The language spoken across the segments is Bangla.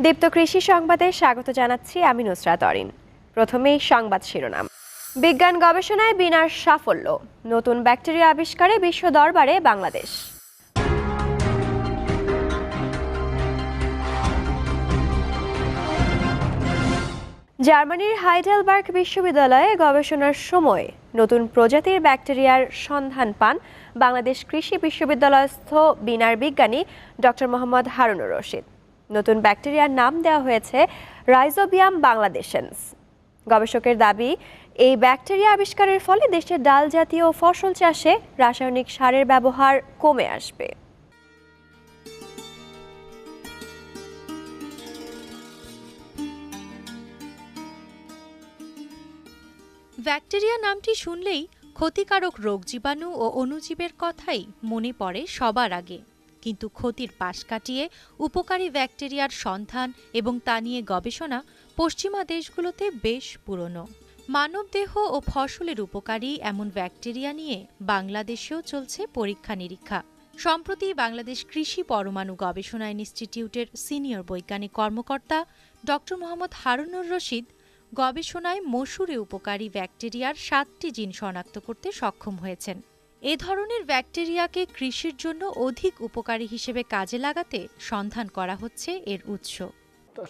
দীপ্ত কৃষি সংবাদে স্বাগত জানাচ্ছি আমি নুসরাত অরিন। প্রথমেই সংবাদ শিরোনাম। বিজ্ঞান গবেষণায় বিনার সাফল্য, নতুন ব্যাকটেরিয়া আবিষ্কারে বিশ্ব দরবারে বাংলাদেশ। জার্মানির হাইডেলবার্গ বিশ্ববিদ্যালয়ে গবেষণার সময় নতুন প্রজাতির ব্যাকটেরিয়ার সন্ধান পান বাংলাদেশ কৃষি বিশ্ববিদ্যালয়স্থ বিনার বিজ্ঞানী ডক্টর মোহাম্মদ হারুনুর রশিদ। নতুন ব্যাকটেরিয়ার নাম দেওয়া হয়েছে রাইজোবিয়াম বাংলাদেশেন্স। গবেষকের দাবি, এই ব্যাকটেরিয়া আবিষ্কারের ফলে দেশের ডাল জাতীয় ফসল চাষে রাসায়নিক সারের ব্যবহার কমে আসবে। ব্যাকটেরিয়া নামটি শুনলেই ক্ষতিকারক রোগ জীবাণু ও অণুজীবের কথাই মনে পড়ে সবার আগে। কিন্তু ক্ষতির পাশ কাটিয়ে উপকারী ব্যাকটেরিয়ার সন্ধান এবং তা নিয়ে গবেষণা পশ্চিমা দেশগুলোতে বেশ পুরনো। মানবদেহ ও ফসলের উপকারী এমন ব্যাকটেরিয়া নিয়ে বাংলাদেশেও চলছে পরীক্ষা নিরীক্ষা। সম্প্রতি বাংলাদেশ কৃষি পরমাণু গবেষণা ইনস্টিটিউটের সিনিয়র বৈজ্ঞানিক কর্মকর্তা ডক্টর মোহাম্মদ হারুনুর রশিদ গবেষণায় মসুরে উপকারী ব্যাকটেরিয়ার 7টি জিন শনাক্ত করতে সক্ষম হয়েছেন। এ ধরনের ব্যাকটেরিয়াকে কৃষির জন্য অধিক উপকারী হিসেবে কাজে লাগাতে সন্ধান করা হচ্ছে এর উৎস।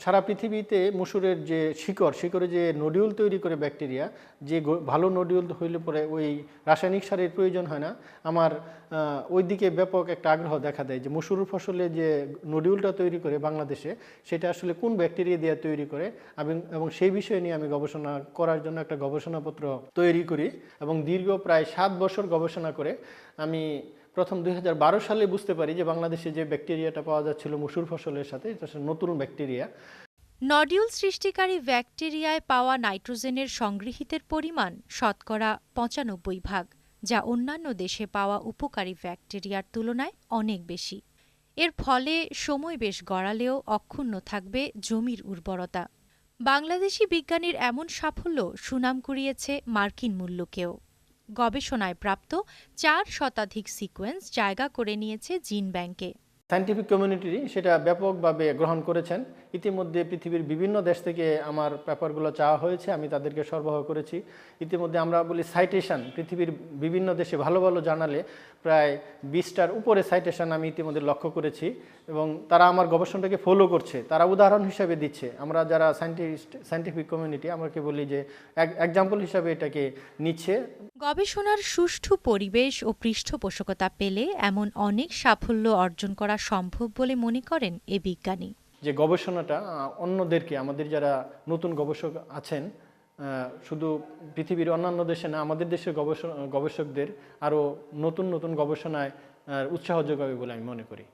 সারা পৃথিবীতে মসুরের যে শিকড়ে যে নডিউল তৈরি করে ব্যাকটেরিয়া, যে ভালো নডিউল হইলে পরে ওই রাসায়নিক সারের প্রয়োজন হয় না। আমার ওই দিকে ব্যাপক একটা আগ্রহ দেখা দেয় যে মসুর ফসলে যে নডিউলটা তৈরি করে বাংলাদেশে, সেটা আসলে কোন ব্যাকটেরিয়া দিয়ে তৈরি করে, এবং সেই বিষয় নিয়ে আমি গবেষণা করার জন্য একটা গবেষণাপত্র তৈরি করি এবং দীর্ঘ প্রায় 7 বছর গবেষণা করে আমি প্রথম 2012 সালে বুঝতে পারি যে বাংলাদেশে যে ব্যাকটেরিয়াটা পাওয়া যাচ্ছিল মসুর ফসলের সাথে, এটা নতুন ব্যাকটেরিয়া। নডিউল সৃষ্টিকারী ব্যাকটেরিয়ায় পাওয়া নাইট্রোজেনের সংগৃহীতের পরিমাণ শতকরা 95%, যা অন্যান্য দেশে পাওয়া উপকারী ব্যাকটেরিয়ার তুলনায় অনেক বেশি। এর ফলে সময় বেশ গড়ালেও অক্ষুণ্ণ থাকবে জমির উর্বরতা। বাংলাদেশি বিজ্ঞানীর এমন সাফল্য সুনাম কুড়িয়েছে মার্কিন মূল্যকেও। গবেষণায় প্রাপ্ত 4 শতাধিক সিকোয়েন্স জায়গা করে নিয়েছে জিন ব্যাংকে। সায়েন্টিফিক কমিউনিটি সেটা ব্যাপকভাবে গ্রহণ করেছেন। ইতিমধ্যে পৃথিবীর বিভিন্ন দেশ থেকে আমার পেপারগুলো চাওয়া হয়েছে, আমি তাদেরকে সরবরাহ করেছি। ইতিমধ্যে আমরা বলি সাইটেশন, পৃথিবীর বিভিন্ন দেশে ভালো ভালো জার্নালে প্রায় 20টার উপরে সাইটেশন আমি ইতিমধ্যে লক্ষ্য করেছি এবং তারা আমার গবেষণাটাকে ফলো করছে, তারা উদাহরণ হিসাবে দিচ্ছে। আমরা যারা সায়েন্টিফিক কমিউনিটি, আমাকে বলি যে এক্সাম্পল হিসাবে এটাকে নিচ্ছে। গবেষণার সুষ্ঠু পরিবেশ ও পৃষ্ঠপোষকতা পেলে এমন অনেক সাফল্য অর্জন করা সম্ভব বলে মনে করেন এ বিজ্ঞানী। যে গবেষণাটা অন্যদেরকে, আমাদের যারা নতুন গবেষক আছেন, শুধু পৃথিবীর অন্যান্য দেশে না, আমাদের দেশের গবেষকদের আরও নতুন নতুন গবেষণায় উৎসাহ যোগাবে বলে আমি মনে করি।